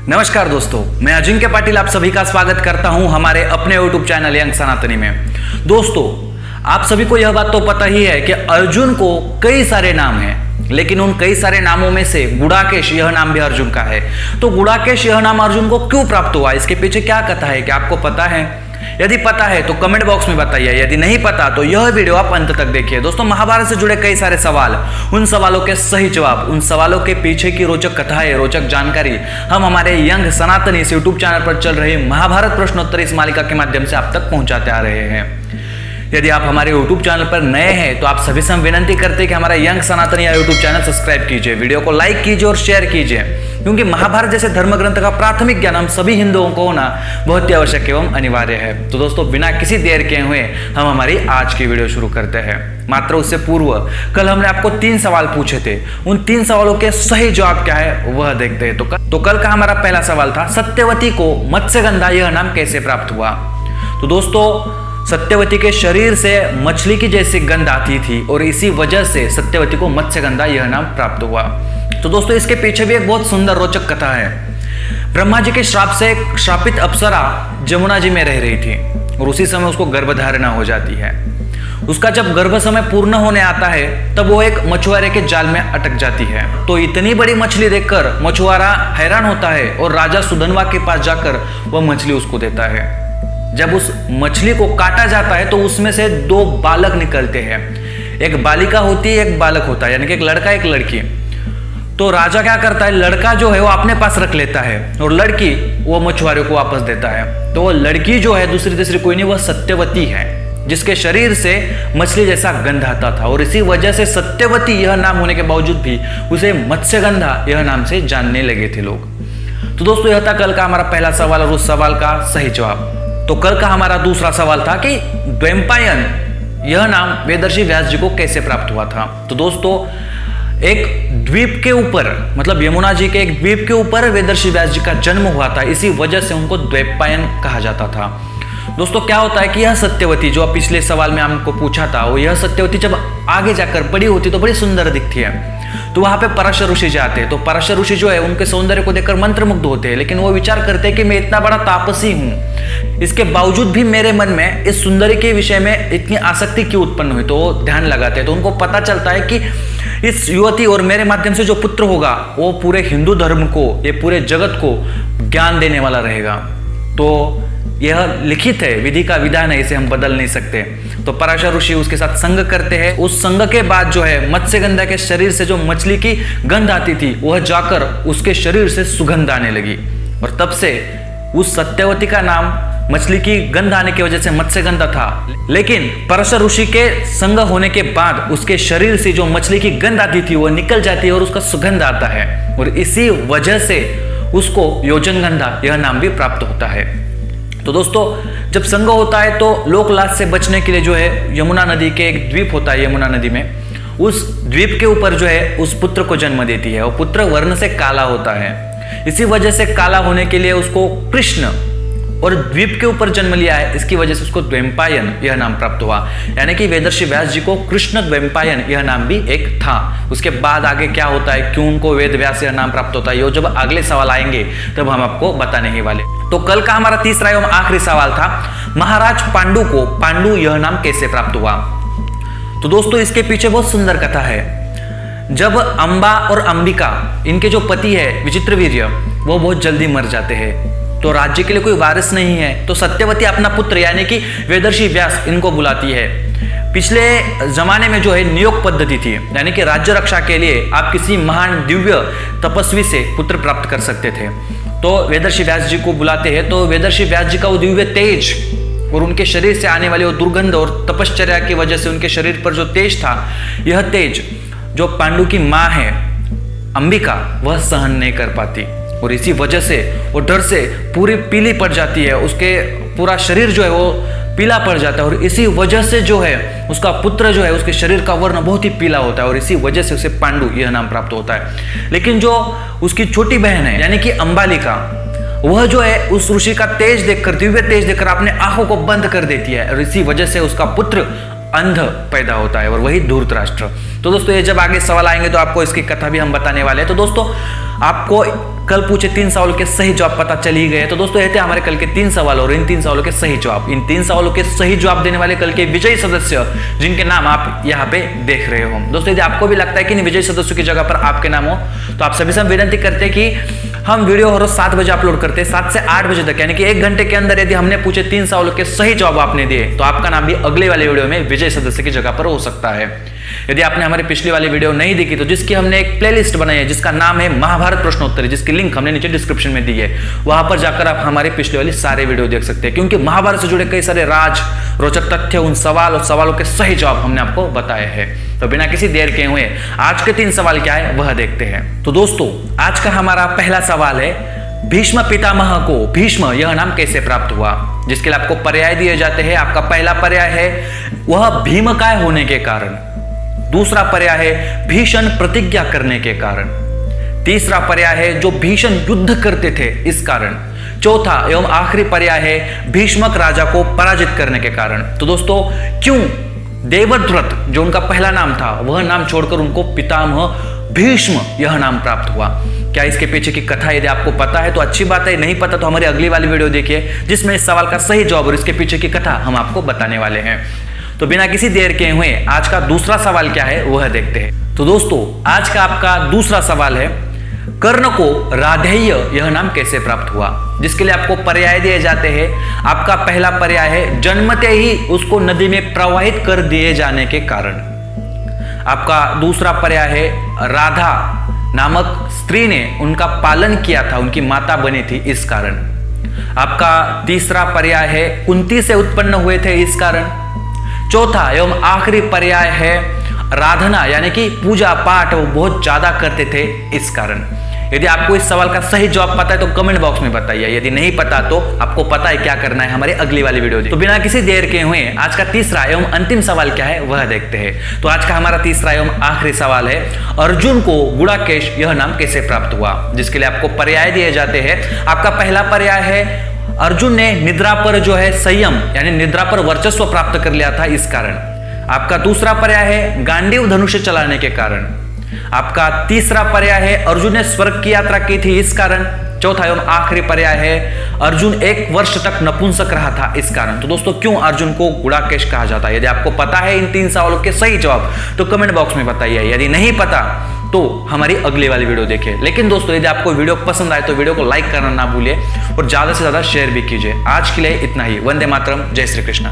नमस्कार दोस्तों, मैं अजिंक्य पाटिल आप सभी का स्वागत करता हूं हमारे अपने YouTube चैनल यंग सनातनी में। दोस्तों, आप सभी को यह बात तो पता ही है कि अर्जुन को कई सारे नाम हैं, लेकिन उन कई सारे नामों में से गुड़ाकेश यह नाम भी अर्जुन का है। तो गुड़ाकेश यह नाम अर्जुन को क्यों प्राप्त हुआ, इसके पीछे क्या कथा है, क्या आपको पता है? यदि पता है तो कमेंट बॉक्स में बताइए, यदि नहीं पता तो यह वीडियो आप अंत तक देखिए। दोस्तों, महाभारत से जुड़े कई सारे सवाल, उन सवालों के सही जवाब, उन सवालों के पीछे की रोचक कथाएं, रोचक जानकारी हम हमारे यंग सनातनी इस यूट्यूब चैनल पर चल रही महाभारत प्रश्नोत्तर इस मालिका के माध्यम से आप तक पहुंचाते आ रहे हैं। यदि आप हमारे YouTube चैनल पर नए हैं तो आप सभी से हम विनंती करते हैं कि हमारा यंग सनातनी YouTube चैनल सब्सक्राइब कीजिए, वीडियो को लाइक कीजिए और शेयर कीजिए, क्योंकि महाभारत जैसे धर्म ग्रंथ का प्राथमिक ज्ञान हम सभी हिंदुओं को होना बहुत ही आवश्यक एवं अनिवार्य है। तो दोस्तों, बिना किसी देर के हुए हम हमारी आज की वीडियो शुरू करते हैं। मात्र उससे पूर्व कल हमने आपको 3 सवाल पूछे थे, उन 3 सवालों के सही जवाब क्या है वह देखते हैं। तो कल का हमारा पहला सवाल था, सत्यवती को मत्स्यगंधा यह नाम कैसे प्राप्त हुआ? तो दोस्तों, सत्यवती के शरीर से मछली की जैसी गंध आती थी और इसी वजह से सत्यवती को मत्स्यगंधा यह नाम प्राप्त हुआ। तो दोस्तों, इसके पीछे भी एक बहुत सुंदर रोचक कथा है। ब्रह्मा जी के श्राप से एक श्रापित अप्सरा जमुना जी में रह रही थी और उसी समय उसको गर्भधारणा हो जाती है। उसका जब गर्भ समय पूर्ण होने आता है तब वो एक मछुआरे के जाल में अटक जाती है। तो इतनी बड़ी मछली देखकर मछुआरा हैरान होता है और राजा सुधनवा के पास जाकर वह मछली उसको देता है। जब उस मछली को काटा जाता है तो उसमें से 2 बालक निकलते हैं, एक बालिका होती है, एक बालक होता है, यानी कि एक लड़का एक लड़की। तो राजा क्या करता है, लड़का जो है वो अपने पास रख लेता है और लड़की वो मछुआरे को वापस देता है। तो वो लड़की जो है दूसरी तीसरी कोई नहीं, वह सत्यवती है, जिसके शरीर से मछली जैसा गंध आता था और इसी वजह से सत्यवती यह नाम होने के बावजूद भी उसे मत्स्यगंधा यह नाम से जानने लगे थे लोग। तो दोस्तों, यह था कल का हमारा पहला सवाल और उस सवाल का सही जवाब। तो कल का हमारा दूसरा सवाल था कि द्वैपायन यह नाम वेदर्षि व्यास जी को कैसे प्राप्त हुआ था? तो दोस्तों, एक द्वीप के ऊपर, मतलब यमुना जी के एक द्वीप के ऊपर वेदर्षि व्यास जी का जन्म हुआ था, इसी वजह से उनको द्वैपायन कहा जाता था। दोस्तों, क्या होता है कि यह सत्यवती जो पिछले सवाल में हमको पूछा था, वो यह सत्यवती जब आगे जाकर बड़ी होती तो बड़ी सुंदर दिखती है। तो वहां पे पराशर ऋषि जाते हैं, तो पराशर ऋषि जो है उनके सौंदर्य को देखकर मंत्रमुग्ध होते हैं, लेकिन वो विचार करते हैं कि मैं इतना बड़ा तापसी हूं, इसके बावजूद भी मेरे मन में इस सुंदरी के विषय में इतनी आसक्ति क्यों उत्पन्न हुई। तो वो ध्यान लगाते हैं, तो उनको पता चलता है कि इस युवती और मेरे माध्यम से जो पुत्र होगा वो पूरे हिंदू धर्म को, ये पूरे जगत को ज्ञान देने वाला रहेगा। तो यह लिखित है, विधि का विधान है, इसे हम बदल नहीं सकते। तो पराशर ऋषि उसके साथ संग करते हैं। उस संग के बाद जो है मत्स्यगंधा के शरीर से जो मछली की गंध आती थी वह जाकर उसके शरीर से सुगंध आने लगी और तब से उस सत्यवती का नाम मछली की गंध आने की वजह से मत्स्यगंधा था। लेकिन पराशर ऋषि के संग होने के बाद उसके शरीर से जो मछली की गंध आती थी वह निकल जाती है और उसका सुगंध आता है और इसी वजह से उसको योजनगंधा यह नाम भी प्राप्त होता है। तो दोस्तों, जब संग होता है तो लोकलाज से बचने के लिए जो है यमुना नदी के एक द्वीप होता है, यमुना नदी में उस द्वीप के ऊपर जो है उस पुत्र को जन्म देती है और पुत्र वर्ण से काला होता है। इसी वजह से काला होने के लिए उसको कृष्ण और द्वीप के ऊपर जन्म लिया है, इसकी वजह से उसको द्वैपायन यह नाम प्राप्त हुआ। यानी कि वेदर्षि व्यास जी को कृष्ण द्वैपायन यह नाम भी एक था। उसके बाद आगे क्या होता है, क्यों उनको वेद व्यास यह नाम प्राप्त होता है, ये जब अगले सवाल आएंगे तब हम आपको बताने ही वाले। तो कल का हमारा तीसरा एवं आखिरी सवाल था, महाराज पांडु को पांडु यह नाम कैसे प्राप्त हुआ? तो दोस्तों, इसके पीछे बहुत सुंदर कथा है। जब अंबा और अंबिका, इनके जो पति है विचित्रवीर्य, वो बहुत जल्दी मर जाते हैं, तो राज्य के लिए कोई वारिस नहीं है, तो सत्यवती अपना पुत्र यानी कि वेदर्षि व्यास इनको बुलाती है। पिछले जमाने में जो है नियोग पद्धति थी, यानी कि राज्य रक्षा के लिए आप किसी महान दिव्य तपस्वी से पुत्र प्राप्त कर सकते थे। तो वेदर्षि व्यास जी को बुलाते हैं, तो वेदर्षि व्यास जी का वो दिव्य तेज और उनके शरीर से आने वाली वो दुर्गंध और तपश्चर्या की वजह से उनके शरीर पर जो तेज था, यह तेज जो पांडु की माँ है अंबिका वह सहन नहीं कर पाती और इसी वजह से वो डर से पूरी पीली पड़ जाती है, उसके पूरा शरीर जो है वो पीला पड़ जाता है और इसी वजह से जो है उसका पुत्र जो है उसके शरीर का वर्ण बहुत ही पीला होता है और इसी वजह से उसे पांडु यह नाम प्राप्त होता है। लेकिन जो उसकी छोटी बहन है यानी कि अंबालिका, वह जो है उस ऋषि का तेज देखकर, दिव्य तेज देखकर अपने आंखों को बंद कर देती है और इसी वजह से उसका पुत्र अंध पैदा होता है और वही धूर्तराष्ट्र। तो दोस्तों, ये जब आगे सवाल आएंगे तो आपको इसकी कथा भी हम बताने वाले हैं। तो दोस्तों, आपको कल पूछे 3 सवालों के सही जवाब पता चल ही गए। तो दोस्तों ये थे हमारे कल के 3 सवाल और इन 3 सवालों के सही जवाब। इन 3 सवालों के सही जवाब देने वाले कल के विजयी सदस्य जिनके नाम आप यहाँ पे देख रहे हो। दोस्तों यदि आपको भी लगता है कि इन विजयी सदस्यों की जगह पर आपके नाम हो तो आप सभी से हम विनती करते हैं कि हम वीडियो हर रोज 7 बजे अपलोड करते हैं, 7 से 8 बजे तक, यानी कि 1 घंटे के अंदर यदि हमने पूछे 3 सवालों के सही जवाब आपने दिए तो आपका नाम भी अगले वाले वीडियो में विजय सदस्य की जगह पर हो सकता है। यदि आपने हमारी पिछली वाली वीडियो नहीं देखी तो जिसकी हमने एक प्लेलिस्ट बनाई है जिसका नाम है महाभारत प्रश्नोत्तरी, जिसकी लिंक हमने नीचे डिस्क्रिप्शन में दी है, वहां पर जाकर आप हमारे पिछले वाली सारे वीडियो देख सकते हैं, क्योंकि महाभारत से जुड़े कई सारे राज, रोचक तथ्य, उन सवाल और सवालों के सही जवाब हमने आपको बताए हैं। तो बिना किसी देर के हुए आज के 3 सवाल क्या है वह देखते हैं। तो दोस्तों आज का हमारा पहला सवाल है, भीष्म पितामह को भीष्म यह नाम कैसे प्राप्त हुआ? जिसके लिए आपको पर्याय दिए जाते हैं। आपका पहला पर्याय है वह भीमकाय होने के कारण, दूसरा पर्याय है भीषण प्रतिज्ञा करने के कारण, तीसरा पर्याय है जो भीषण युद्ध करते थे इस कारण, चौथा एवं आखिरी पर्याय है भीष्मक राजा को पराजित करने के कारण। तो दोस्तों क्यों देवव्रत जो उनका पहला नाम था वह नाम छोड़कर उनको पितामह भीष्म यह नाम प्राप्त हुआ? क्या इसके पीछे की कथा यदि आपको पता है तो अच्छी बात है, नहीं पता तो हमारी अगली वाली वीडियो देखिए जिसमें इस सवाल का सही जवाब और इसके पीछे की कथा हम आपको बताने वाले हैं। तो बिना किसी देर के हुए आज का दूसरा सवाल क्या है वह देखते हैं। तो दोस्तों आज का आपका दूसरा सवाल है, कर्ण को राधेय यह नाम कैसे प्राप्त हुआ? जिसके लिए आपको पर्याय दिए जाते हैं। आपका पहला पर्याय है जन्मते ही उसको नदी में प्रवाहित कर दिए जाने के कारण। आपका दूसरा पर्याय है राधा नामक स्त्री ने उनका पालन किया था, उनकी माता बनी थी इस कारण। आपका तीसरा पर्याय है कुंती से उत्पन्न हुए थे इस कारण। चौथा एवं आखिरी पर्याय है राधना यानी कि पूजा पाठ वो बहुत ज्यादा करते थे इस कारण। यदि आपको इस सवाल का सही जवाब पता है तो कमेंट बॉक्स में बताइए, यदि नहीं पता तो आपको पता है क्या करना है हमारे अगली वाली वीडियो। तो बिना किसी देर के हुए आज का तीसरा एवं अंतिम सवाल क्या है वह देखते हैं। तो आज का हमारा तीसरा एवं आखिरी सवाल है, अर्जुन को गुड़ाकेश यह नाम कैसे प्राप्त हुआ? जिसके लिए आपको पर्याय दिए जाते हैं। आपका पहला पर्याय है अर्जुन ने निद्रा पर जो है संयम यानी निद्रा पर वर्चस्व प्राप्त कर लिया था इस कारण। आपका दूसरा पर्याय है गांडीव धनुष चलाने के कारण। आपका तीसरा पर्याय है अर्जुन ने स्वर्ग की यात्रा की थी इस कारण। चौथा एवं आखिरी पर्याय है अर्जुन 1 वर्ष तक नपुंसक रहा था इस कारण। तो दोस्तों क्यों अर्जुन को गुड़ाकेश कहा जाता है? यदि आपको पता है इन 3 सवालों के सही जवाब तो कमेंट बॉक्स में बताइए, यदि नहीं पता तो हमारी अगली वाली वीडियो देखिए। लेकिन दोस्तों यदि आपको वीडियो पसंद आए तो वीडियो को लाइक करना ना भूलिए और ज्यादा से ज्यादा शेयर भी कीजिए। आज के लिए इतना ही। वंदे मातरम, जय श्री कृष्ण।